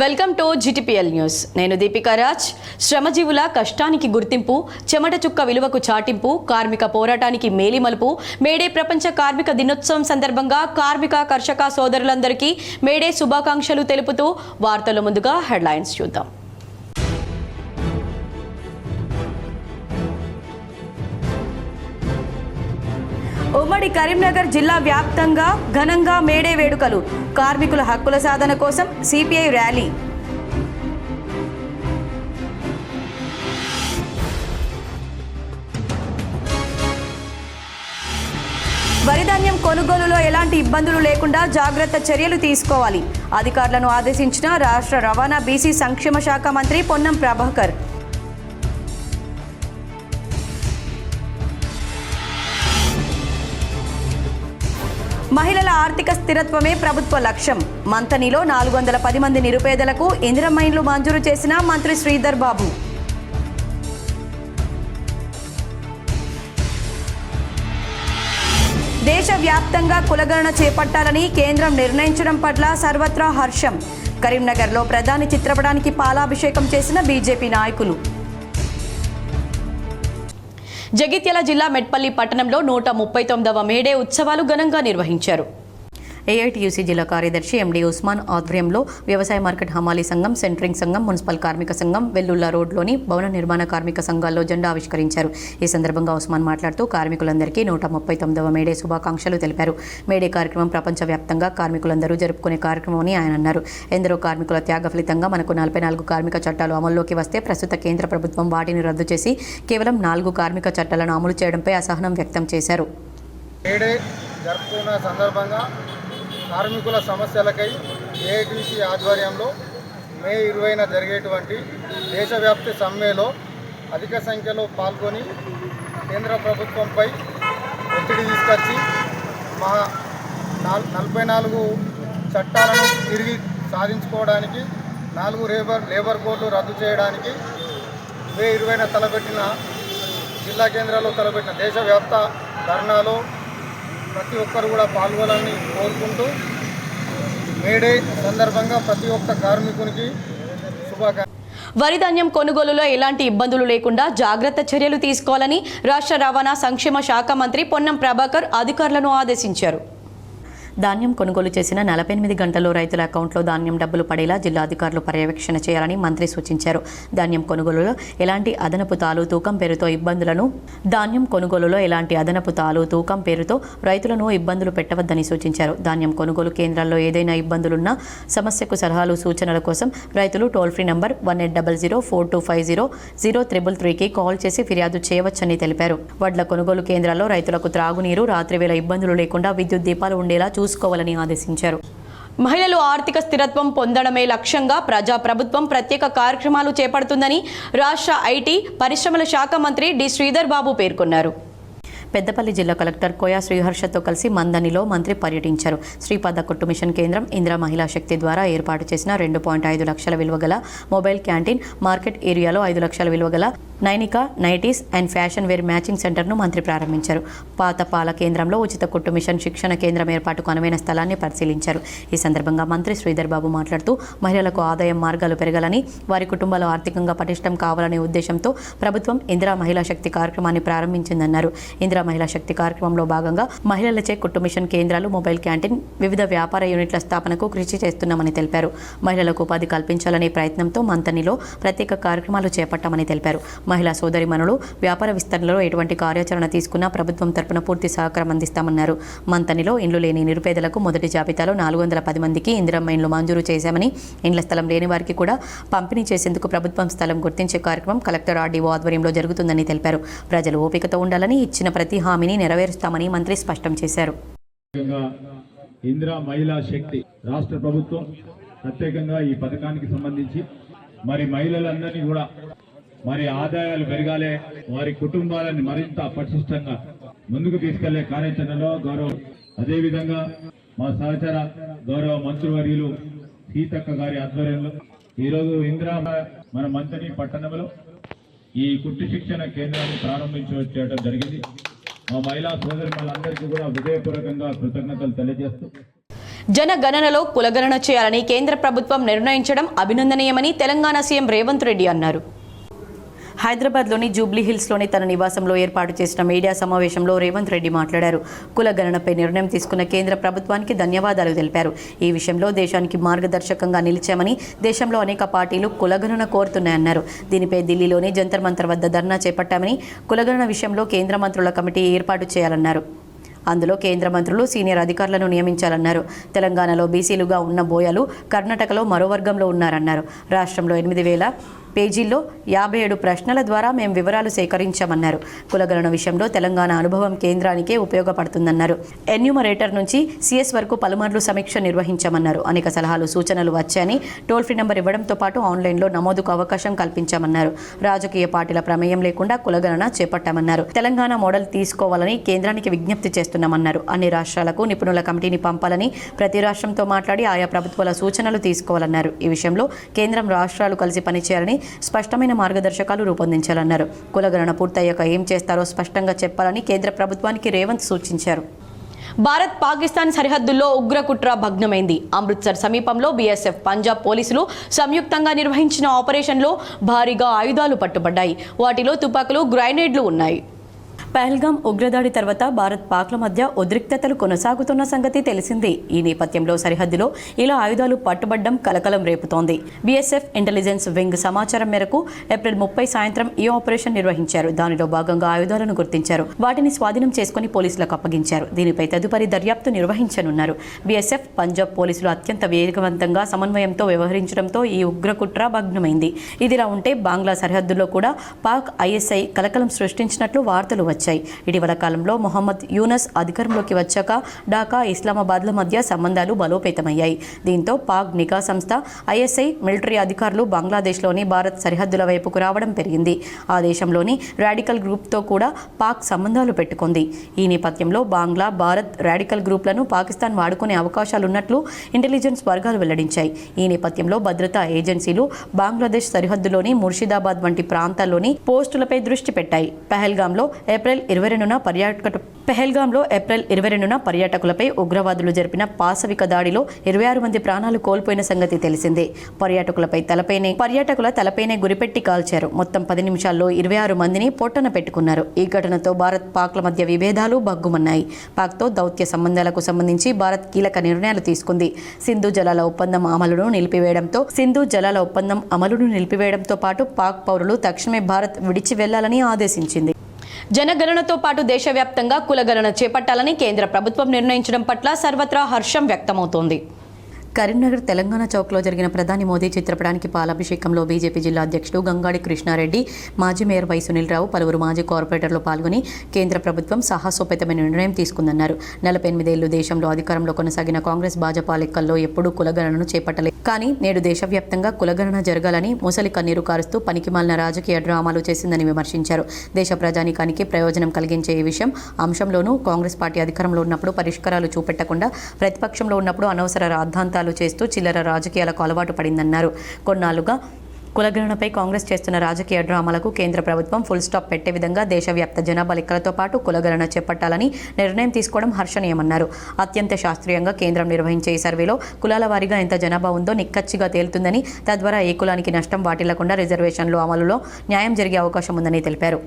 Welcome to GTPL news. నేను దీపికా రాజ్. శ్రమజీవుల కష్టానికి గుర్తింపు, చెమట చుక్క విలువకు చాటింపు, కార్మిక పోరాటానికి మేలిమలుపు. మేడే ప్రపంచ కార్మిక దినోత్సవం సందర్భంగా కార్మిక కర్షక సోదరులందరికీ మేడే శుభాకాంక్షలు తెలుపుతూ వార్తల ముందుగా హెడ్లైన్స్ చూద్దాం. ఉమ్మడి కరీంనగర్ జిల్లా వ్యాప్తంగా ఘనంగా మేడే వేడుకలు. కార్మికుల హక్కుల సాధన కోసం సిపిఐ ర్యాలీ. వరిధాన్యం కొనుగోలులో ఎలాంటి ఇబ్బందులు లేకుండా జాగ్రత్త చర్యలు తీసుకోవాలి. అధికారులను ఆదేశించిన రాష్ట్ర రవాణా బీసీ సంక్షేమ శాఖ మంత్రి పొన్నం ప్రభాకర్. మహిళల ఆర్థిక స్థిరత్వమే ప్రభుత్వ లక్ష్యం. మంతనిలో 410 మంది నిరుపేదలకు ఇందిరమ్మ ఇండ్లు మంజూరు చేసిన మంత్రి శ్రీధర్ బాబు. దేశవ్యాప్తంగా కులగణన చేపట్టాలని కేంద్రం నిర్ణయించడం పట్ల సర్వత్రా హర్షం. కరీంనగర్లో ప్రధాని చిత్రపటానికి పాలాభిషేకం చేసిన బీజేపీ నాయకులు. జగిత్యాల జిల్లా మెట్పల్లి పట్టణంలో 139వ మేడే ఉత్సవాలు ఘనంగా నిర్వహించారు. ఏఐటీయూసీ జిల్లా కార్యదర్శి ఎండి ఉస్మాన్ ఆధ్వర్యంలో వ్యవసాయ మార్కెట్ హమాలీ సంఘం, సెంట్రింగ్ సంఘం, మున్సిపల్ కార్మిక సంఘం, వెల్లుల్లా రోడ్లోని భవన నిర్మాణ కార్మిక సంఘాల్లో జెండా ఆవిష్కరించారు. ఈ సందర్భంగా ఉస్మాన్ మాట్లాడుతూ కార్మికులందరికీ 139వ మేడే శుభాకాంక్షలు తెలిపారు. మేడే కార్యక్రమం ప్రపంచవ్యాప్తంగా కార్మికులందరూ జరుపుకునే కార్యక్రమమని ఆయన అన్నారు. ఎందరో కార్మికుల త్యాగ ఫలితంగా మనకు 44 కార్మిక చట్టాలు అమల్లోకి వస్తే ప్రస్తుత కేంద్ర ప్రభుత్వం వాటిని రద్దు చేసి కేవలం 4 కార్మిక చట్టాలను అమలు చేయడంపై అసహనం వ్యక్తం చేశారు. కార్మికుల సమస్యలకై ఏఐటీసీ ఆధ్వర్యంలో మే 20న జరిగేటువంటి దేశవ్యాప్త సమ్మెలో అధిక సంఖ్యలో పాల్గొని కేంద్ర ప్రభుత్వంపై ఒత్తిడి తీసుకొచ్చి మా 44 చట్టాలను తిరిగి సాధించుకోవడానికి 4 లేబర్ కోడ్లు రద్దు చేయడానికి మే 20న తలపెట్టిన జిల్లా కేంద్రాల్లో తలపెట్టిన దేశవ్యాప్త ధర్నాలో ప్రతి ఒక్కరు కూడా పాల్గొనాలని కోరుకుంటూ మేడే సందర్భంగా ప్రతి ఒక్క కార్మికునికి శుభాకాంక్షలు. వరిధాన్యం కొనుగోలులో ఎలాంటి ఇబ్బందులు లేకుండా జాగ్రత్త చర్యలు తీసుకోవాలని రాష్ట్ర రవాణా సంక్షేమ శాఖ మంత్రి పొన్నం ప్రభాకర్ అధికారులను ఆదేశించారు. ధాన్యం కొనుగోలు చేసిన 48 గంటల్లో రైతుల అకౌంట్లో ధాన్యం డబ్బులు పడేలా జిల్లా అధికారులు పర్యవేక్షణ చేయాలని మంత్రి సూచించారు. ధాన్యం కొనుగోలులో ఎలాంటి అదనపు తాలు తూకం పేరుతో రైతులను ఇబ్బందులు పెట్టవద్దని సూచించారు. ధాన్యం కొనుగోలు కేంద్రాల్లో ఏదైనా ఇబ్బందులున్నా సమస్యకు సలహాలు సూచనల కోసం రైతులు టోల్ ఫ్రీ నంబర్ 1800-4250-0333కి కాల్ చేసి ఫిర్యాదు చేయవచ్చని తెలిపారు. వడ్ల కొనుగోలు కేంద్రాల్లో రైతులకు త్రాగునీరు, రాత్రివేళ ఇబ్బందులు లేకుండా విద్యుత్ దీపాలు ఉండేలా చూసుకోవాలని ఆదేశించారు. మహిళలు ఆర్థిక స్థిరత్వం పొందడమే లక్ష్యంగా ప్రజాప్రభుత్వం ప్రత్యేక కార్యక్రమాలు చేపడుతుందని రాష్ట్ర ఐటీ పరిశ్రమల శాఖ మంత్రి డి శ్రీధర్ బాబు పేర్కొన్నారు. పెద్దపల్లి జిల్లా కలెక్టర్ కోయా శ్రీహర్షతో కలిసి మందనిలో మంత్రి పర్యటించారు. శ్రీపాద కుట్టు మిషన్ కేంద్రం, ఇందిరా మహిళా శక్తి ద్వారా ఏర్పాటు చేసిన 2.5 లక్షల విలువ గల మొబైల్ క్యాంటీన్, మార్కెట్ ఏరియాలో 5 లక్షల విలువ గల Nainika nighties and fashion wear matching సెంటర్ను మంత్రి ప్రారంభించారు. పాత పాల కేంద్రంలో ఉచిత కుట్టు మిషన్ శిక్షణ కేంద్రం ఏర్పాటుకు అనువైన స్థలాన్ని పరిశీలించారు. ఈ సందర్భంగా మంత్రి శ్రీధర్ బాబు మాట్లాడుతూ మహిళలకు ఆదాయం మార్గాలు పెరగాలని, వారి కుటుంబాలు ఆర్థికంగా పటిష్టం కావాలనే ఉద్దేశంతో ప్రభుత్వం ఇందిరా మహిళా శక్తి కార్యక్రమాన్ని ప్రారంభించిందన్నారు. ఇందిరా మహిళా శక్తి కార్యక్రమంలో భాగంగా మహిళలచే కుట్టు మిషన్ కేంద్రాలు, మొబైల్ క్యాంటీన్, వివిధ వ్యాపార యూనిట్ల స్థాపనకు కృషి చేస్తున్నామని తెలిపారు. మహిళలకు ఉపాధి కల్పించాలనే ప్రయత్నంతో మంతనిలో ప్రత్యేక కార్యక్రమాలు చేపట్టామని తెలిపారు. మహిళా సోదరిమణులు వ్యాపార విస్తరణలో ఎటువంటి కార్యాచరణ తీసుకున్నా ప్రభుత్వం తరపున పూర్తి సహకారం అందిస్తామన్నారు. మంతనిలో ఇండ్లు లేని నిరుపేదలకు మొదటి జాబితాలో 410 మందికి ఇందిరమ్మ ఇండ్లు మంజూరు చేశామని, ఇండ్ల స్థలం లేని వారికి కూడా పంపిణీ చేసేందుకు ప్రభుత్వం స్థలం గుర్తించే కార్యక్రమం కలెక్టర్ ఆర్డీఓ ఆధ్వర్యంలో జరుగుతుందని తెలిపారు. ప్రజలు ఓపికతో ఉండాలని, ఇచ్చిన ప్రతి హామీని నెరవేరుస్తామని మంత్రి స్పష్టం చేశారు. ఇందిరా మహిళా శక్తి రాష్ట్ర ప్రభుత్వం ప్రత్యేకంగా ఈ పథకానికి సంబంధించి మహిళలందరినీ కూడా ఆదాయాలు పెరగాలి, వారి కుటుంబాలను మరింత పటిష్టంగా ముందుకు తీసుకెళ్లే కార్యాచరణలో అదేవిధంగా మా సహచర గౌరవ మంత్రివర్యులు సీతక్క గారి ఆధ్వర్యంలో ఈరోజు ఇందిరా మన మంతని పట్టణంలో ఈ కుట్టు శిక్షణ కేంద్రాన్ని ప్రారంభించడం జరిగింది. మా మహిళా సోదరులందరికీ కూడా హృదయపూర్వకంగా కృతజ్ఞతలు తెలియజేస్తూ జనగణనలో కులగణన చేయాలని కేంద్ర ప్రభుత్వం నిర్ణయించడం అభినందనీయమని తెలంగాణ సీఎం రేవంత్ రెడ్డి అన్నారు. హైదరాబాద్లోని జూబ్లీ హిల్స్లోని తన నివాసంలో ఏర్పాటు చేసిన మీడియా సమావేశంలో రేవంత్ రెడ్డి మాట్లాడారు. కులగణనపై నిర్ణయం తీసుకున్న కేంద్ర ప్రభుత్వానికి ధన్యవాదాలు తెలిపారు. ఈ విషయంలో దేశానికి మార్గదర్శకంగా నిలిచామని, దేశంలో అనేక పార్టీలు కులగణన కోరుతున్నాయన్నారు. దీనిపై ఢిల్లీలోని జంతర్ మంతర్ వద్ద ధర్నా చేపట్టామని, కులగణన విషయంలో కేంద్ర మంత్రుల కమిటీ ఏర్పాటు చేయాలన్నారు. అందులో కేంద్ర మంత్రులు, సీనియర్ అధికారులను నియమించాలన్నారు. తెలంగాణలో బీసీలుగా ఉన్న బోయలు కర్ణాటకలో మరో వర్గంలో ఉన్నారన్నారు. రాష్ట్రంలో 8,000 పేజీల్లో 57 ప్రశ్నల ద్వారా మేము వివరాలు సేకరించామన్నారు. కులగణన విషయంలో తెలంగాణ అనుభవం కేంద్రానికే ఉపయోగపడుతుందన్నారు. ఎన్యూమరేటర్ నుంచి సిఎస్ వరకు పలుమార్లు సమీక్ష నిర్వహించామన్నారు. అనేక సలహాలు, సూచనలు వచ్చాయని, టోల్ ఫ్రీ నెంబర్ ఇవ్వడంతో పాటు ఆన్లైన్లో నమోదుకు అవకాశం కల్పించామన్నారు. రాజకీయ పార్టీల ప్రమేయం లేకుండా కులగణన చేపట్టామన్నారు. తెలంగాణ మోడల్ తీసుకోవాలని కేంద్రానికి విజ్ఞప్తి చేస్తున్నామన్నారు. అన్ని రాష్ట్రాలకు నిపుణుల కమిటీని పంపాలని, ప్రతి రాష్ట్రంతో మాట్లాడి ఆయా ప్రభుత్వాల సూచనలు తీసుకోవాలన్నారు. ఈ విషయంలో కేంద్రం, రాష్ట్రాలు కలిసి పనిచేయాలని, స్పష్టమైన మార్గదర్శకాలు రూపొందించాలన్నారు. కులగణన పూర్తయ్యాక ఏం చేస్తారో స్పష్టంగా చెప్పాలని కేంద్ర ప్రభుత్వానికి రేవంత్ సూచించారు. భారత్ పాకిస్తాన్ సరిహద్దుల్లో ఉగ్రకుట్ర భగ్నమైంది. అమృత్సర్ సమీపంలో బీఎస్ఎఫ్, పంజాబ్ పోలీసులు సంయుక్తంగా నిర్వహించిన ఆపరేషన్లో భారీగా ఆయుధాలు పట్టుబడ్డాయి. వాటిలో తుపాకులు, గ్రైనేడ్లు ఉన్నాయి. పహల్గామ్ ఉగ్రదాడి తర్వాత భారత్ పాక్ల మధ్య ఉద్రిక్తతలు కొనసాగుతున్న సంగతి తెలిసిందే. ఈ నేపథ్యంలో సరిహద్దులో ఇలా ఆయుధాలు పట్టుబడ్డం కలకలం రేపుతోంది. బీఎస్ఎఫ్ ఇంటెలిజెన్స్ వింగ్ సమాచారం మేరకు ఏప్రిల్ 30 సాయంత్రం ఈ ఆపరేషన్ నిర్వహించారు. దానిలో భాగంగా ఆయుధాలను గుర్తించారు. వాటిని స్వాధీనం చేసుకుని పోలీసులకు అప్పగించారు. దీనిపై తదుపరి దర్యాప్తు నిర్వహించనున్నారు. బీఎస్ఎఫ్, పంజాబ్ పోలీసులు అత్యంత వేగవంతంగా సమన్వయంతో వ్యవహరించడంతో ఈ ఉగ్రకుట్ర భగ్నమైంది. ఇదిలా ఉంటే బంగ్లా సరిహద్దుల్లో కూడా పాక్ ఐఎస్ఐ కలకలం సృష్టించినట్లు వార్తలు వచ్చాయి. ఇటీవల కాలంలో మొహమ్మద్ యూనస్ అధికారంలోకి వచ్చాక ఢాకా, ఇస్లామాబాద్ల మధ్య సంబంధాలు బలోపేతమయ్యాయి. దీంతో పాక్ నిఘా సంస్థ, ఐఎస్ఐ, మిలిటరీ అధికారులు బంగ్లాదేశ్లోని భారత్ సరిహద్దుల వైపుకు రావడం పెరిగింది. ఆ దేశంలోని రాడికల్ గ్రూప్తో కూడా పాక్ సంబంధాలు పెట్టుకుంది. ఈ నేపథ్యంలో బంగ్లా, భారత్ రాడికల్ గ్రూప్లను పాకిస్తాన్ వాడుకునే అవకాశాలున్నట్లు ఇంటెలిజెన్స్ వర్గాలు వెల్లడించాయి. ఈ నేపథ్యంలో భద్రతా ఏజెన్సీలు బంగ్లాదేశ్ సరిహద్దులోని ముర్షిదాబాద్ వంటి ప్రాంతాల్లోని పోస్టులపై దృష్టి పెట్టాయి. పహల్గామ్లో ఏప్రిల్ 22న పర్యాటకులపై ఉగ్రవాదులు జరిపిన పాశవిక దాడిలో 26 మంది ప్రాణాలు కోల్పోయిన సంగతి తెలిసిందే. పర్యాటకుల తలపైనే గురిపెట్టి కాల్చారు. మొత్తం 10 నిమిషాల్లో 26 మందిని పొట్టన పెట్టుకున్నారు. ఈ ఘటనతో భారత్, పాక్ల మధ్య విభేదాలు భగ్గుమన్నాయి. పాక్తో దౌత్య సంబంధాలకు సంబంధించి భారత్ కీలక నిర్ణయాలు తీసుకుంది. సింధు జలాల ఒప్పందం అమలును నిలిపివేయడంతో పాటు పాక్ పౌరులు తక్షణమే భారత్ విడిచి వెళ్లాలని ఆదేశించింది. జనగణనతో పాటు దేశవ్యాప్తంగా కులగణన చేపట్టాలని కేంద్ర ప్రభుత్వం నిర్ణయించడం పట్ల సర్వత్రా హర్షం వ్యక్తమవుతోంది. కరీంనగర్ తెలంగాణ చౌక్లో జరిగిన ప్రధాని మోదీ చిత్రపటానికి పాలాభిషేకంలో బీజేపీ జిల్లా అధ్యక్షుడు గంగాడి కృష్ణారెడ్డి, మాజీ మేయర్ వై సునీల్ రావు, పలువురు మాజీ కార్పొరేటర్లు పాల్గొని కేంద్ర ప్రభుత్వం సాహసోపేతమైన నిర్ణయం తీసుకుందన్నారు. 48 ఏళ్లు దేశంలో అధికారంలో కొనసాగిన కాంగ్రెస్, భాజపా లెక్కల్లో ఎప్పుడూ కులగణనను చేపట్టలేదు. కానీ నేడు దేశవ్యాప్తంగా కులగణన జరగాలని ముసలి కన్నీరు కారుస్తూ పనికిమాలిన రాజకీయ డ్రామాలు చేసిందని విమర్శించారు. దేశ ప్రజానీకానికి ప్రయోజనం కలిగించే ఈ అంశంలోనూ కాంగ్రెస్ పార్టీ అధికారంలో ఉన్నప్పుడు పరిష్కారాలు చూపెట్టకుండా ప్రతిపక్షంలో ఉన్నప్పుడు అనవసర రాద్ధాంతాలు చేస్తూ చిల్లర రాజకీయాలకు అలవాటు పడిందన్నారు. కొన్నాళ్లుగా కులగణనపై కాంగ్రెస్ చేస్తున్న రాజకీయ డ్రామాలకు కేంద్ర ప్రభుత్వం ఫుల్ స్టాప్ పెట్టే విధంగా దేశవ్యాప్త జనాభా లెక్కలతో పాటు కులగణన చేపట్టాలని నిర్ణయం తీసుకోవడం హర్షణీయమన్నారు. అత్యంత శాస్త్రీయంగా కేంద్రం నిర్వహించే ఈ సర్వేలో కులాల వారీగా ఎంత జనాభా ఉందో నిక్కచ్చిగా తేలుతుందని, తద్వారా ఏ కులానికి నష్టం వాటిల్లకుండా రిజర్వేషన్లు అమలులో న్యాయం జరిగే అవకాశం ఉందని తెలిపారు.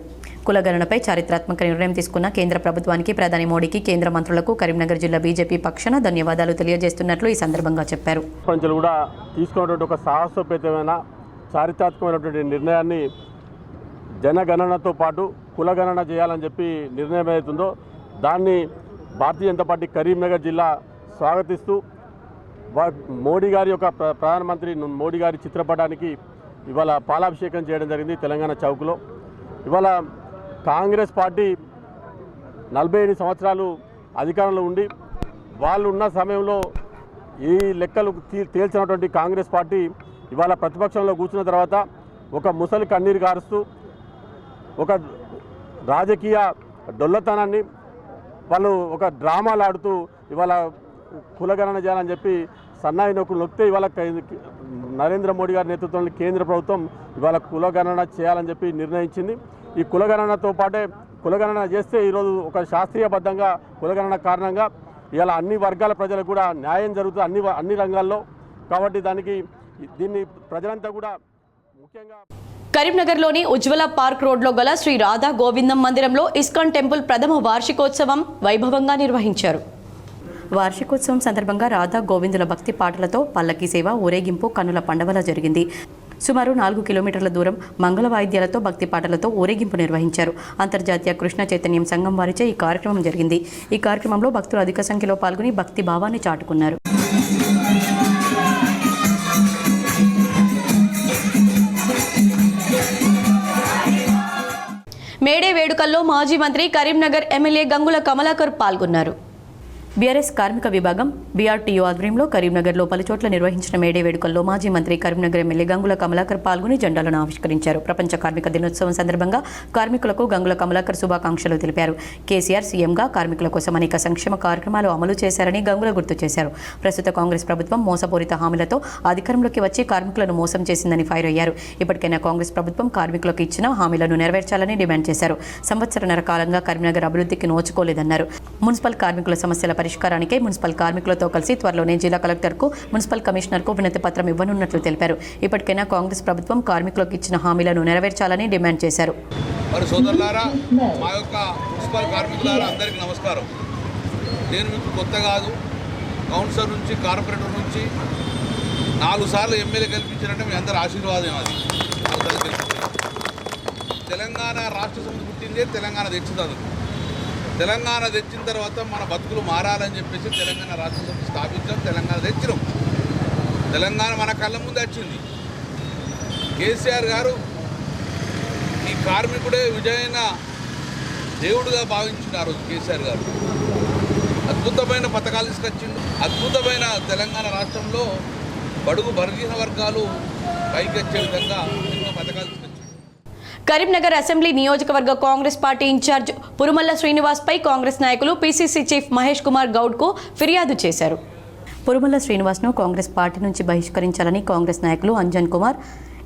కులగణనపై చారిత్రాత్మక నిర్ణయం తీసుకున్న కేంద్ర ప్రభుత్వానికి, ప్రధాని మోడీకి, కేంద్ర మంత్రులకు కరీంనగర్ జిల్లా బీజేపీ పక్షాన ధన్యవాదాలు తెలియజేస్తున్నట్లు ఈ సందర్భంగా చెప్పారు. ప్రపంచంలో కూడా తీసుకున్నటువంటి ఒక సాహసోపేతమైన చారిత్రాత్మకమైనటువంటి నిర్ణయాన్ని జనగణనతో పాటు కులగణన చేయాలని చెప్పి నిర్ణయం ఏదైతుందో దాన్ని భారతీయ జనతా పార్టీ కరీంనగర్ జిల్లా స్వాగతిస్తూ మోడీ గారి యొక్క ప్రధానమంత్రి మోడీ గారి చిత్రపటానికి ఇవాళ పాలాభిషేకం చేయడం జరిగింది తెలంగాణ చౌక్లో. ఇవాళ కాంగ్రెస్ పార్టీ 47 సంవత్సరాలు అధికారంలో ఉండి వాళ్ళు ఉన్న సమయంలో ఈ లెక్కలు తేల్చినటువంటి కాంగ్రెస్ పార్టీ ఇవాళ ప్రతిపక్షంలో కూర్చున్న తర్వాత ఒక ముసలి కన్నీరు కారుస్తూ ఒక రాజకీయ డొల్లతనాన్ని వాళ్ళు ఒక డ్రామాలు ఆడుతూ ఇవాళ కులగణన చేయాలని చెప్పి సన్నాయి నొక్కితే ఇవాళ నరేంద్ర మోడీ గారి నేతృత్వంలో కేంద్ర ప్రభుత్వం ఇవాళ కులగణన చేయాలని చెప్పి నిర్ణయించింది. ఈ కులగణనతో పాటే కులగణన చేస్తే ఈరోజు ఒక శాస్త్రీయబద్ధంగా కులగణన కారణంగా ఇలా అన్ని వర్గాల ప్రజలకు కూడా న్యాయం జరుగుతుంది అన్ని రంగాల్లో. కాబట్టి దీన్ని ప్రజలంతా కూడా ముఖ్యంగా కరీంనగర్లోని ఉజ్వల పార్క్ రోడ్లో గల శ్రీ రాధా గోవిందం మందిరంలో ఇస్కాన్ టెంపుల్ ప్రథమ వార్షికోత్సవం వైభవంగా నిర్వహించారు. వార్షికోత్సవం సందర్భంగా రాధా గోవిందుల భక్తి పాటలతో పల్లకీ సేవ, ఊరేగింపు కన్నుల పండవలా జరిగింది. సుమారు 4 కిలోమీటర్ల దూరం మంగళ వాయిద్యాలతో భక్తి పాటలతో ఊరేగింపు నిర్వహించారు. అంతర్జాతీయ కృష్ణ చైతన్యం సంఘం వారిచే ఈ కార్యక్రమం జరిగింది. ఈ కార్యక్రమంలో భక్తులు అధిక సంఖ్యలో పాల్గొని భక్తి భావాన్ని చాటుకున్నారు. మేడే వేడుకల్లో మాజీ మంత్రి కరీంనగర్ ఎమ్మెల్యే గంగుల కమలాకర్ పాల్గొన్నారు. బీఆర్ఎస్ కార్మిక విభాగం బీఆర్టీయూ ఆధ్వర్యంలో కరీంనగర్లో పలుచోట్ల నిర్వహించిన మేడే వేడుకల్లో మాజీ మంత్రి కరీంనగర్ ఎమ్మెల్యే గంగుల కమలాకర్ పాల్గొని జెండాలను ఆవిష్కరించారు. ప్రపంచ కార్మిక దినోత్సవం సందర్భంగా కార్మికులకు గంగుల కమలాకర్ శుభాకాంక్షలు తెలిపారు. కేసీఆర్ సీఎంగా కార్మికుల కోసం అనేక సంక్షేమ కార్యక్రమాలు అమలు చేశారని గంగుల గుర్తు చేశారు. ప్రస్తుత కాంగ్రెస్ ప్రభుత్వం మోసపూరిత హామీలతో అధికారంలోకి వచ్చి కార్మికులను మోసం చేసిందని ఫైర్ అయ్యారు. ఇప్పటికైనా కాంగ్రెస్ ప్రభుత్వం కార్మికులకు ఇచ్చిన హామీలను నెరవేర్చాలని డిమాండ్ చేశారు. సంవత్సరన్నర కాలంగా కరీంనగర్ అభివృద్ధికి నోచుకోలేదన్నారు. మున్సిపల్ కార్మికుల సమస్యల పరిష్కారానికై మున్సిపల్ కార్మికులతో కలిసి త్వరలోనే జిల్లా కలెక్టర్కు, మున్సిపల్ కమిషనర్కు వినతి పత్రం ఇవ్వనున్నట్లు తెలిపారు. ఇప్పటికైనా కాంగ్రెస్ ప్రభుత్వం కార్మికులకు ఇచ్చిన హామీలను నెరవేర్చాలని డిమాండ్ చేశారు. మరి సోదరులారా, మా యొక్క మున్సిపల్ కార్మికులారా అందరికీ నమస్కారం. నేను మీకు కొత్త కాదు. కౌన్సిలర్ నుంచి కార్పొరేటర్ నుంచి 4 సార్లు ఎమ్మెల్యే గెలిపించారంటే మీ అందరి ఆశీర్వాదం. అది తెలంగాణ రాష్ట్ర సమితి పుట్టిందే తెలంగాణ తెచ్చింది. తెలంగాణ తెచ్చిన తర్వాత మన బతుకులు మారాలని చెప్పేసి తెలంగాణ రాష్ట్ర సమితి స్థాపించాం. తెలంగాణ తెచ్చినాం. తెలంగాణ మన కళ్ళ ముందు వచ్చింది. కేసీఆర్ గారు ఈ కార్మికుడే విజయైన దేవుడుగా భావించింది. ఆ రోజు కేసీఆర్ గారు అద్భుతమైన పథకాలు తీసుకొచ్చిండు. అద్భుతమైన తెలంగాణ రాష్ట్రంలో బడుగు బలహీన వర్గాలు పైకి వచ్చే విధంగా ఎన్నో పథకాలు తీసుకొచ్చిండు. కరీంనగర్ అసెంబ్లీ నియోజకవర్గ కాంగ్రెస్ పార్టీ ఇన్ఛార్జ్ పురుమల్ల శ్రీనివాస్పై కాంగ్రెస్ నాయకులు పీసీసీ చీఫ్ మహేష్ కుమార్ గౌడ్కు ఫిర్యాదు చేశారు. పురుమల్ల శ్రీనివాస్ను కాంగ్రెస్ పార్టీ నుంచి బహిష్కరించాలని కాంగ్రెస్ నాయకులు అంజన్ కుమార్,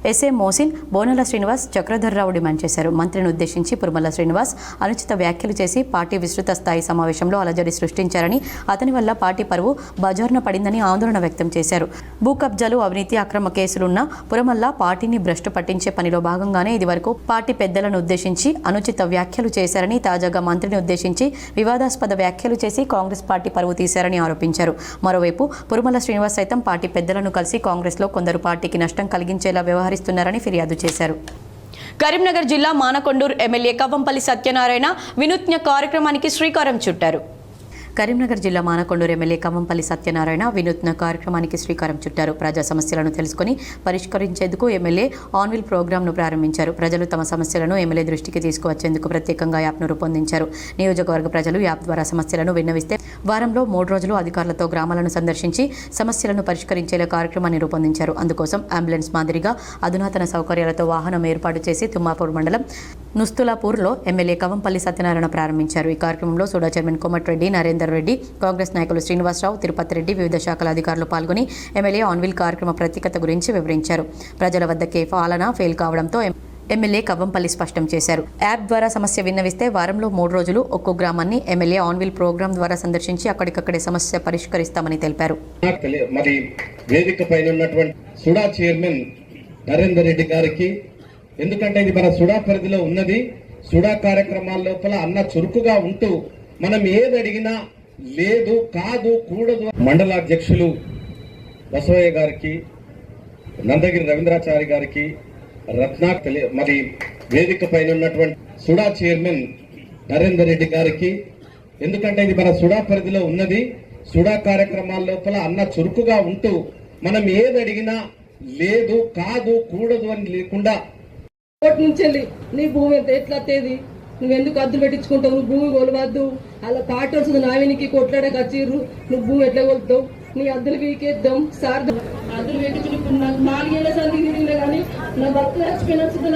ఎస్ఏ మోసిన్, బోనల శ్రీనివాస్, చక్రధర్రావు డిమాండ్ చేశారు. మంత్రిని ఉద్దేశించి పురుమల్ల శ్రీనివాస్ అనుచిత వ్యాఖ్యలు చేసి పార్టీ విస్తృత స్థాయి సమావేశంలో అలజడి సృష్టించారని, అతని వల్ల పార్టీ పరువు బజార్న పడిందని ఆందోళన వ్యక్తం చేశారు. భూ కబ్జాలు, అవినీతి, అక్రమ కేసులున్న పురుమల్ల పార్టీని భ్రష్టు పట్టించే పనిలో భాగంగానే ఇదివరకు పార్టీ పెద్దలను ఉద్దేశించి అనుచిత వ్యాఖ్యలు చేశారని, తాజాగా మంత్రిని ఉద్దేశించి వివాదాస్పద వ్యాఖ్యలు చేసి కాంగ్రెస్ పార్టీ పరువు తీశారని ఆరోపించారు. మరోవైపు పురుమల్ల శ్రీనివాస్ సైతం పార్టీ పెద్దలను కలిసి కాంగ్రెస్లో కొందరు పార్టీకి నష్టం కలిగించేలా వ్యవహరిస్తున్నారని ఫిర్యాదు చేశారు. కరీంనగర్ జిల్లా మానకొండూరు ఎమ్మెల్యే కవ్వంపల్లి సత్యనారాయణ వినూత్న కార్యక్రమానికి శ్రీకారం చుట్టారు. కరీంనగర్ జిల్లా మానకొండూరు ఎమ్మెల్యే కవ్వంపల్లి సత్యనారాయణ వినూత్న కార్యక్రమానికి శ్రీకారం చుట్టారు. ప్రజా సమస్యలను తెలుసుకుని పరిష్కరించేందుకు ఎమ్మెల్యే ఆన్విల్ ప్రోగ్రాంను ప్రారంభించారు. ప్రజలు తమ సమస్యలను ఎమ్మెల్యే దృష్టికి తీసుకువచ్చేందుకు ప్రత్యేకంగా యాప్ను రూపొందించారు. నియోజకవర్గ ప్రజలు యాప్ ద్వారా సమస్యలను విన్నవిస్తే వారంలో 3 రోజులు అధికారులతో గ్రామాలను సందర్శించి సమస్యలను పరిష్కరించేలా కార్యక్రమాన్ని రూపొందించారు. అందుకోసం అంబులెన్స్ మాదిరిగా అధునాతన సౌకర్యాలతో వాహనం ఏర్పాటు చేసి తుమ్మాపూర్ మండలం నుస్తులాపూర్లో ఎమ్మెల్యే కవ్వంపల్లి సత్యనారాయణ ప్రారంభించారు. ఈ కార్యక్రమంలో సోడా చైర్మన్ కోమటిరెడ్డి, నరేందర్ రెడ్డి, కాంగ్రెస్ నాయకులు శ్రీనివాసరావు, తిరుపతి రెడ్డి, వివిధ శాఖల అధికారులు పాల్గొని ఎమ్మెల్యే ఆన్విల్ కార్యక్రమ ప్రత్యేకత గురించి వివరించారు. ప్రజల వద్దకే పాలన ఫెయిల్ కావడంతో ఎమ్మెల్యే కవ్వంపల్లి స్పష్టం చేశారు. యాప్ ద్వారా సమస్య విన్నవిస్తే వారంలో 3 రోజులు ఒక్కో గ్రామాన్ని ఎమ్మెల్యే ఆన్విల్ ప్రోగ్రాం ద్వారా సందర్శించి అక్కడికక్కడే సమస్య పరిష్కరిస్తామని తెలిపారు. మరి వేదిక పైన ఉన్నటువంటి సుడా చైర్మన్ నరేందర్ రెడ్డి గారికి, ఎందుకంటే ఇది మన సుడా పరిధిలో ఉన్నది. సుడా కార్యక్రమాల లోపల అన్న చురుకుగా ఉంటూ మనం ఏది అడిగినా లేదు, కాదు, కూడదు. మండలాధ్యక్షులు బసవయ్య గారికి, నందగిరి రవీంద్రాచారి గారికి, మరి వేదిక పైన ఉన్నటువంటి సుడా చైర్మన్ నరేందర్ రెడ్డి గారికి, ఎందుకంటే ఇది మన సుడా పరిధిలో ఉన్నది. సుడా కార్యక్రమాల లోపల అన్న చురుకుగా ఉంటూ మనం ఏది అడిగినా లేదు, కాదు, కూడదు అని లేకుండా కోర్టు నుంచి వెళ్ళి నీ భూమి ఎంత ఎట్లా తేది, నువ్వెందుకు అద్దులు పెట్టించుకుంటావు, నువ్వు భూమి కొలవద్దు, అలా పాటర్స్ నావినికి కొట్లాడక వచ్చిర్రు, నువ్వు భూమి ఎట్లా కొలుతావు, నీ అద్దులు వీకేద్దాం సార్. అద్దులు పెట్టించుకుంటు నాకు 4 ఏళ్ల సంధి తిరిగినా కానీ నా భర్త చచ్చిపోయిన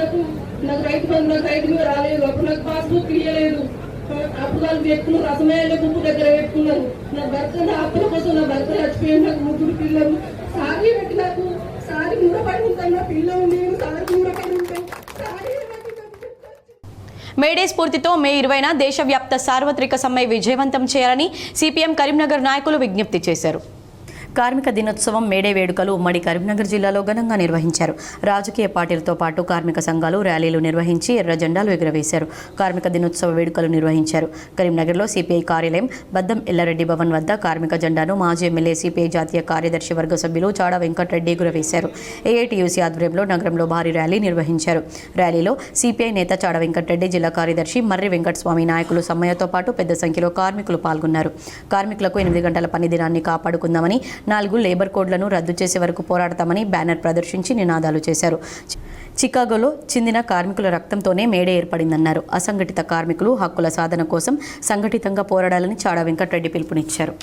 నాకు రైతు బంధు, నాకు రైతు మీద రాలేదు. అప్పుడు నాకు పాస్బుక్ ఇయ్యలేదు. అప్పుడు వాళ్ళు వ్యక్తులు రసమయ్యే గుంపు దగ్గర పెట్టుకున్నారు. నా భర్త నా అప్పుల కోసం నా భర్త చచ్చిపోయింది. నాకు 3 పిల్లలు. సారీ పెట్టి నాకు సారీ మూడపడి ఉంటాను. నా పిల్లలు నేను సారీ మూడపడి ఉంటాను. మేడే స్ఫూర్తితో మే 20న దేశవ్యాప్త సార్వత్రిక సమ్మె విజయవంతం చేయాలని సిపిఎం కరీంనగర్ నాయకులు విజ్ఞప్తి చేశారు. కార్మిక దినోత్సవం మేడే వేడుకలు ఉమ్మడి కరీంనగర్ జిల్లాలో ఘనంగా నిర్వహించారు. రాజకీయ పార్టీలతో పాటు కార్మిక సంఘాలు ర్యాలీలు నిర్వహించి ఎర్ర జెండాలు ఎగురవేశారు. కార్మిక దినోత్సవ వేడుకలు నిర్వహించారు. కరీంనగర్లో సిపిఐ కార్యాలయం బద్దం ఎల్లారెడ్డి భవన్ వద్ద కార్మిక జెండాను మాజీ ఎమ్మెల్యే సిపిఐ జాతీయ కార్యదర్శి వర్గ సభ్యులు చాడ వెంకటరెడ్డి ఎగురవేశారు. ఏఐటీయూసీ ఆధ్వర్యంలో నగరంలో భారీ ర్యాలీ నిర్వహించారు. ర్యాలీలో సిపిఐ నేత చాడ వెంకటరెడ్డి, జిల్లా కార్యదర్శి మర్రి వెంకటస్వామి నాయకులు సమ్మయ్యతో పాటు పెద్ద సంఖ్యలో కార్మికులు పాల్గొన్నారు. కార్మికులకు 8 గంటల పని దినాన్ని కాపాడుకుందామని, 4 లేబర్ కోడ్లను రద్దు చేసే వరకు పోరాడతామని బ్యానర్ ప్రదర్శించి నినాదాలు చేశారు. చికాగోలో చిందిన కార్మికుల రక్తంతోనే మేడే ఏర్పడిందన్నారు. అసంఘటిత కార్మికులు హక్కుల సాధన కోసం సంఘటితంగా పోరాడాలని చాడ వెంకటరెడ్డి పిలుపునిచ్చారు.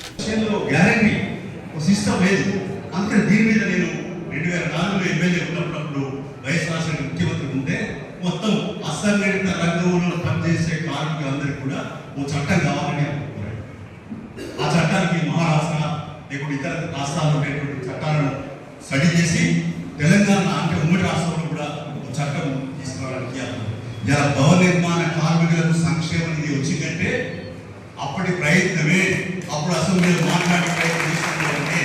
లేకుంటే ఇతర రాష్ట్రాల్లో ఉండేటువంటి చట్టాలను స్టడీ చేసి తెలంగాణ అంటే ఉమ్మడి రాష్ట్రంలో కూడా చట్టం తీసుకురావడానికి ఇలా భవన నిర్మాణ కార్మికులకు సంక్షేమ నిధి వచ్చిందంటే అప్పటి ప్రయత్నమే, అప్పుడు అసెంబ్లీలో మాట్లాడే ప్రయత్నం తీసుకున్నారంటే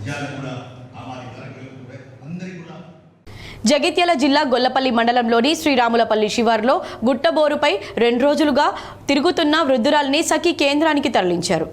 ఇవాళ కూడా ఆమాది కార్మికులకు కూడా అందరికీ కూడా. జగిత్యాల జిల్లా గొల్లపల్లి మండలంలోని శ్రీరాములపల్లి శివారులో గుట్టబోరుపై 2 రోజులుగా తిరుగుతున్న వృద్ధురాలిని సఖీ కేంద్రానికి తరలించారు.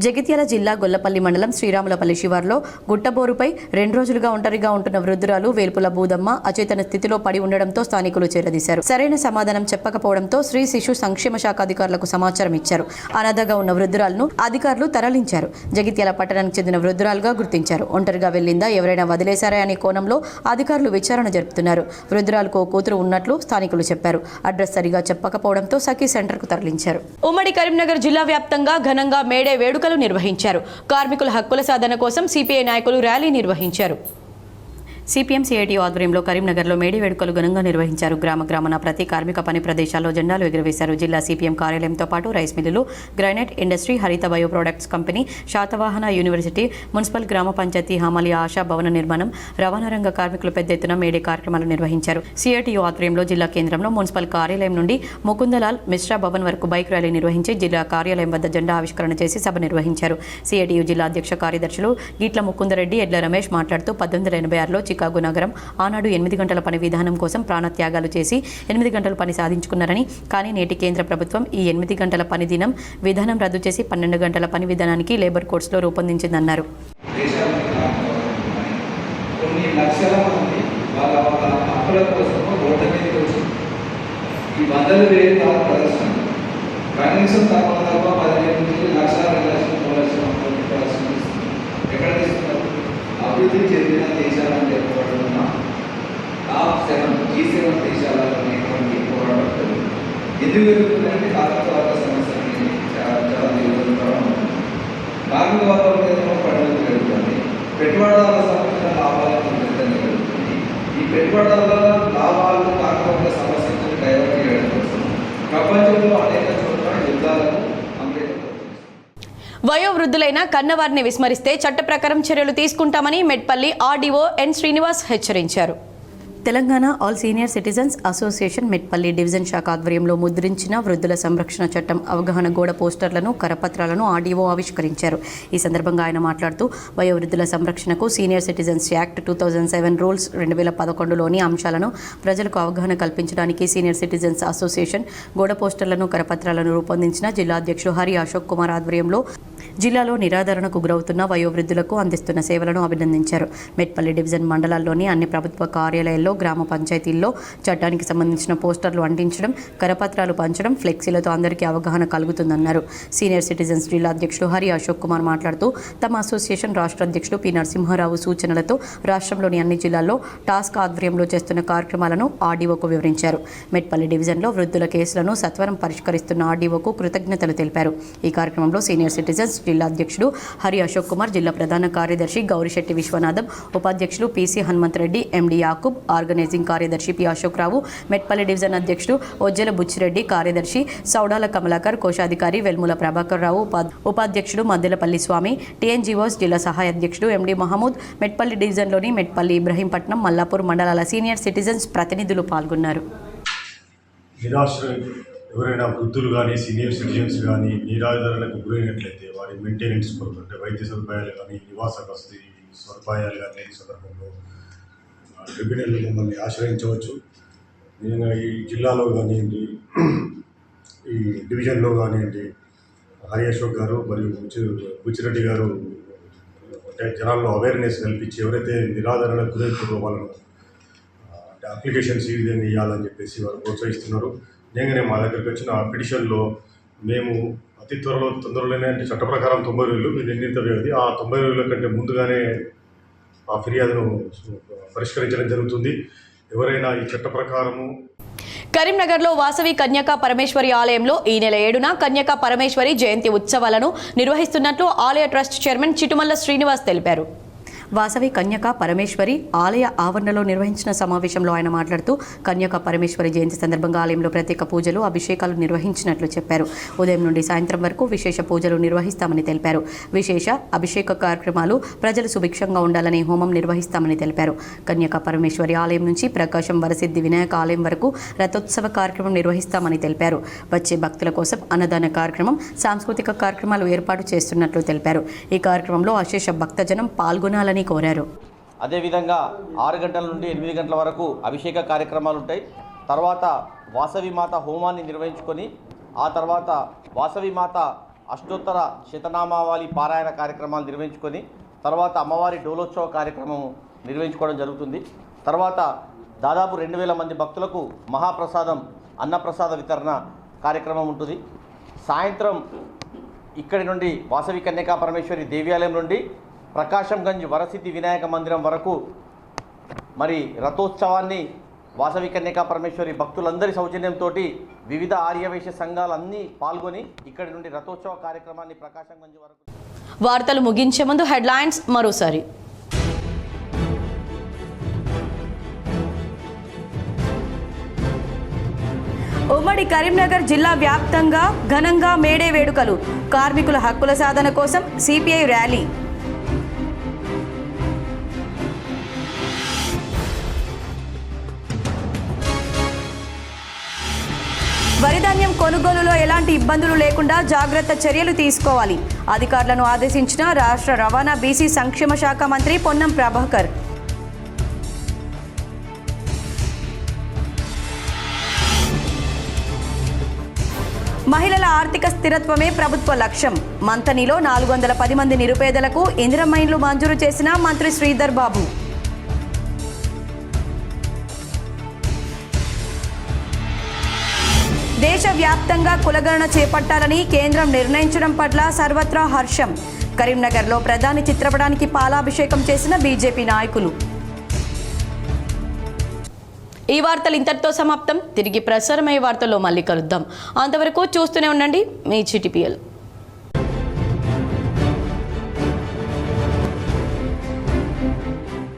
జగిత్యాల జిల్లా గొల్లపల్లి మండలం శ్రీరాములపల్లి శివారులో గుట్టబోరుపై 2 రోజులుగా ఒంటరిగా ఉంటున్న వృద్ధురాలు వేల్పుల బూదమ్మ అచేతన స్థితిలో పడి ఉండడంతో స్థానికులు చేరదీశారు. సరైన సమాధానం చెప్పకపోవడంతో స్త్రీ శిశు సంక్షేమ శాఖ అధికారులకు సమాచారం ఇచ్చారు. అనాథగా ఉన్న వృద్ధురాలను అధికారులు తరలించారు. జగిత్యాల పట్టణానికి చెందిన వృద్ధురాలుగా గుర్తించారు. ఒంటరిగా వెళ్లిందా, ఎవరైనా వదిలేశారా అనే కోణంలో అధికారులు విచారణ జరుపుతున్నారు. వృద్ధురాలకు కూతురు ఉన్నట్లు స్థానికులు చెప్పారు. అడ్రస్ సరిగా చెప్పకపోవడంతో సఖీ సెంటర్కు తరలించారు. ఉమ్మడి కరీంనగర్ జిల్లా వ్యాప్తంగా ఘనంగా మేడే వేడుకలు నిర్వహించారు. కార్మికుల హక్కుల సాధన కోసం సిపిఐ నాయకులు ర్యాలీ నిర్వహించారు. సిపిఎం సిఐటి ఆధ్వర్యంలో కరీంనగర్లో మేడే వేడుకలు ఘనంగా నిర్వహించారు. గ్రామాన ప్రతి కార్మిక పని ప్రదేశాల్లో జెండాలు ఎగురవేశారు. జిల్లా సిపిఎం కార్యాలయంతో పాటు రైస్ మిల్లులు, గ్రైనైట్ ఇండస్ట్రీ, హరిత bio products company, Satavahana university, municipal గ్రామ పంచాయతీ, హామలి ఆశా భవన నిర్మాణం, రవాణా రంగ కార్మికులు పెద్ద ఎత్తున మేడే కార్యక్రమాలు నిర్వహించారు. సిఐటి ఆధ్వర్యంలో జిల్లా కేంద్రంలో మున్సిపల్ కార్యాలయం నుండి ముకుందలాల్ మిశ్రా భవన్ వరకు బైక్ ర్యాలీ నిర్వహించి జిల్లా కార్యాలయం వద్ద జెండా ఆవిష్కరణ చేసి సభ నిర్వహించారు. సిఐటియు జిల్లా అధ్యక్ష కార్యదర్శులు గీట్ల ముకుందరెడ్డి, ఎడ్ల రమేష్ మాట్లాడుతూ 1886లో చికాగో నగరం ఆనాడు 8 గంటల పని విధానం కోసం ప్రాణత్యాగాలు చేసి 8 గంటల పని సాధించుకున్నారని, కానీ నేటి కేంద్ర ప్రభుత్వం ఈ 8 గంటల పని దినం విధానం రద్దు చేసి 12 గంటల పని విధానానికి లేబర్ కోడ్స్లో రూపొందించిందన్నారు. కొన్ని లక్షల మంది వాళ్ళ హక్కుల కోసం రోడ్ల మీదకి వచ్చి ఈ 100,000 ప్రదర్శన కనీసం తక్కువ 15 నుంచి 1,00,000 ప్రదర్శన ఎక్కడ తీసుకున్నారు? అభివృద్ధి చెందిన దేశాలను చెప్పబడుతున్న టాప్ 7 G7 దేశాలనేటువంటి పోరాటం ఎందుకు జరుగుతుందంటే కార్మిక వర్గ సమస్య చాలా తీవ్రంగా ఉంటుంది. కార్మిక వర్గంలో పనులు జరుగుతుంది. పెట్టుబడిదారుల సమస్య లాభాలను పెద్దగా జరుగుతుంది. ఈ పెట్టుబడిదారుల లాభాలు కార్మిక వర్గ సమస్యను డైవర్ట్ చేయడం కోసం ప్రపంచంలో అనేక చోట్ల యుద్ధాలకు వయోవృద్ధులైన కన్నవారిని విస్మరిస్తే చట్ట ప్రకారం చర్యలు తీసుకుంటామని మెట్పల్లి ఆర్డీఓ ఎన్ శ్రీనివాస్ హెచ్చరించారు. Telangana all senior citizens association Metpalli division శాఖ ఆధ్వర్యంలో ముద్రించిన వృద్ధుల సంరక్షణ చట్టం అవగాహన గోడ పోస్టర్లను, కరపత్రాలను ఆర్డీఓ ఆవిష్కరించారు. ఈ సందర్భంగా ఆయన మాట్లాడుతూ వయోవృద్ధుల సంరక్షణకు సీనియర్ సిటిజన్స్ యాక్ట్ 2007 రూల్స్ 2011లోని అంశాలను ప్రజలకు అవగాహన కల్పించడానికి సీనియర్ సిటిజన్స్ అసోసియేషన్ గోడ పోస్టర్లను, కరపత్రాలను రూపొందించిన జిల్లా అధ్యక్షుడు హరి అశోక్ కుమార్ ఆధ్వర్యంలో జిల్లాలో నిరాదరణకు గురవుతున్న వయోవృద్ధులకు అందిస్తున్న సేవలను అభినందించారు. మెట్పల్లి డివిజన్ మండలాల్లోని అన్ని ప్రభుత్వ కార్యాలయాల్లో, గ్రామ పంచాయతీల్లో చట్టానికి సంబంధించిన పోస్టర్లు అంటించడం, కరపత్రాలు పంచడం, ఫ్లెక్సీలతో అందరికీ అవగాహన కలుగుతుందన్నారు. సీనియర్ సిటిజన్స్ జిల్లా అధ్యక్షుడు హరి అశోక్ కుమార్ మాట్లాడుతూ తమ అసోసియేషన్ రాష్ట్ర అధ్యక్షుడు పి నరసింహారావు సూచనలతో రాష్ట్రంలోని అన్ని జిల్లాల్లో టాస్క్ ఆధ్వర్యంలో చేస్తున్న కార్యక్రమాలను ఆర్డీఓకు వివరించారు. మెట్పల్లి డివిజన్లో వృద్ధుల కేసులను సత్వరం పరిష్కరిస్తున్న ఆర్డీఓకు కృతజ్ఞతలు తెలిపారు. ఈ కార్యక్రమంలో సీనియర్ సిటిజన్స్ జిల్లా అధ్యక్షుడు హరి అశోక్ కుమార్, జిల్లా ప్రధాన కార్యదర్శి గౌరిశెట్టి విశ్వనాథం, ఉపాధ్యక్షులు పిసి హనుమంతరెడ్డి, ఎండి యాకూబ్, ఆర్గనైజింగ్ కార్యదర్శి పి అశోక్ రావు, మెట్పల్లి డివిజన్ అధ్యక్షుడు ఒజ్జెల బుచ్చిరెడ్డి, కార్యదర్శి సౌడాల కమలాకర్, కోశాధికారి వెల్ముల ప్రభాకర్ రావు, ఉపాధ్యక్షుడు మద్దెలపల్లి స్వామి, టీఎన్జీఓస్ జిల్లా సహాయ అధ్యక్షుడు ఎండి మహమూద్, మెట్పల్లి డివిజన్లోని మెట్పల్లి, ఇబ్రహీంపట్నం, మల్లాపూర్ మండలాల సీనియర్ సిటిజన్స్ ప్రతినిధులు పాల్గొన్నారు. నిరాశ్రయ ఎవరైనా వృద్ధులు కానీ సీనియర్ సిటిజన్స్ కానీ నిరాధారణకు గురైనట్లయితే వారి మెయింటెనెన్స్ కొరకు అంటే వైద్య సదుపాయాలు కానీ నివాస వసతి సదుపాయాలు కానీ లేని సందర్భంలో ట్రిబ్యునల్ మమ్మల్ని ఆశ్రయించవచ్చు. నేను ఈ జిల్లాలో కానివ్వండి, ఈ డివిజన్లో కానివ్వండి, హరి అశోక్ గారు మరియు బుచ్చిరెడ్డి గారు అంటే జనాల్లో అవేర్నెస్ కల్పించి ఎవరైతే నిరాధారణకు గురైపోతారో వాళ్ళను అంటే అప్లికేషన్స్ ఈ విధంగా ఇవ్వాలని చెప్పేసి వారు ప్రోత్సహిస్తున్నారు. నిజంగానే మా దగ్గరికి వచ్చిన ఆ పిటిషన్లో మేము అతి తొందరలోనే అంటే చట్ట ప్రకారం 90 రోజులు ఇది నిర్ణీత వ్యవధి, ఆ 90 రోజుల కంటే ముందుగానే ఆ ఫిర్యాదును పరిష్కరించడం జరుగుతుంది. ఎవరైనా ఈ చట్ట ప్రకారము కరీంనగర్లో వాసవి కన్యకా పరమేశ్వరి ఆలయంలో ఈ నెల 7న కన్యకా పరమేశ్వరి జయంతి ఉత్సవాలను నిర్వహిస్తున్నట్లు ఆలయ ట్రస్ట్ చైర్మన్ చిటుమల్ల శ్రీనివాస్ తెలిపారు. వాసవి కన్యకా పరమేశ్వరి ఆలయ ఆవరణలో నిర్వహించిన సమావేశంలో ఆయన మాట్లాడుతూ కన్యకా పరమేశ్వరి జయంతి సందర్భంగా ఆలయంలో ప్రత్యేక పూజలు అభిషేకాలు నిర్వహించినట్లు చెప్పారు. ఉదయం నుండి సాయంత్రం వరకు విశేష పూజలు నిర్వహిస్తామని తెలిపారు. విశేష అభిషేక కార్యక్రమాలు ప్రజలు సుభిక్షంగా ఉండాలని హోమం నిర్వహిస్తామని తెలిపారు. కన్యకా పరమేశ్వరి ఆలయం నుంచి ప్రకాశం వరసిద్ధి వినాయక ఆలయం వరకు రథోత్సవ కార్యక్రమం నిర్వహిస్తామని తెలిపారు. వచ్చే భక్తుల కోసం అన్నదాన కార్యక్రమం, సాంస్కృతిక కార్యక్రమాలు ఏర్పాటు చేస్తున్నట్లు తెలిపారు. ఈ కార్యక్రమంలో అశేష భక్తజనం పాల్గొనాలని కోరారు. అదేవిధంగా 6 గంటల నుండి 8 గంటల వరకు అభిషేక కార్యక్రమాలు ఉంటాయి. తర్వాత వాసవి మాత హోమాన్ని నిర్వహించుకొని ఆ తర్వాత వాసవి మాత అష్టోత్తర శతనామావళి పారాయణ కార్యక్రమాలు నిర్వహించుకొని తర్వాత అమ్మవారి డోలోత్సవ కార్యక్రమం నిర్వహించుకోవడం జరుగుతుంది. తర్వాత దాదాపు 2000 మంది భక్తులకు మహాప్రసాదం అన్నప్రసాద వితరణ కార్యక్రమం ఉంటుంది. సాయంత్రం ఇక్కడి నుండి వాసవి కన్యకా పరమేశ్వరి దేవాలయం నుండి ప్రకాశంగంజ్ వరసిద్ధి వినాయక మందిరం వరకు మరి రథోత్సవాన్ని వాసవి కన్యకా పరమేశ్వరి భక్తులందరి సౌజన్యంతో వివిధ ఆర్యవైశ్య సంఘాలన్నీ పాల్గొని ఇక్కడి నుండి రథోత్సవ కార్యక్రమాన్ని ప్రకాశంగంజ్ వరకు. వార్తలు ముగించే ముందు హెడ్లైన్స్ మరోసారి. ఉమ్మడి కరీంనగర్ జిల్లా వ్యాప్తంగా ఘనంగా మేడే వేడుకలు, కార్మికుల హక్కుల సాధన కోసం సిపిఐ ర్యాలీ. వరిధాన్యం కొనుగోలులో ఎలాంటి ఇబ్బందులు లేకుండా జాగ్రత్త చర్యలు తీసుకోవాలి, అధికారులను ఆదేశించిన రాష్ట్ర రవాణా బీసీ సంక్షేమ శాఖ మంత్రి పొన్నం ప్రభాకర్. మహిళల ఆర్థిక స్థిరత్వమే ప్రభుత్వ లక్ష్యం, మంతనిలో 410 మంది నిరుపేదలకు ఇందిరమ్మ ఇండ్లు మంజూరు చేసిన మంత్రి శ్రీధర్ బాబు. దేశవ్యాప్తంగా కులగణన చేపట్టాలని కేంద్రం నిర్ణయించడం పట్ల సర్వత్రా హర్షం, కరీంనగర్లో ప్రధాని చిత్రపటానికి పాలాభిషేకం చేసిన బీజేపీ నాయకులు. ఈ వార్తలు ఇంతటితో సమాప్తం. తిరిగి ప్రసారమయ్యే వార్తల్లో మళ్ళీ కలుద్దాం. అంతవరకు చూస్తూనే ఉండండి మీ చిటిపిఎల్.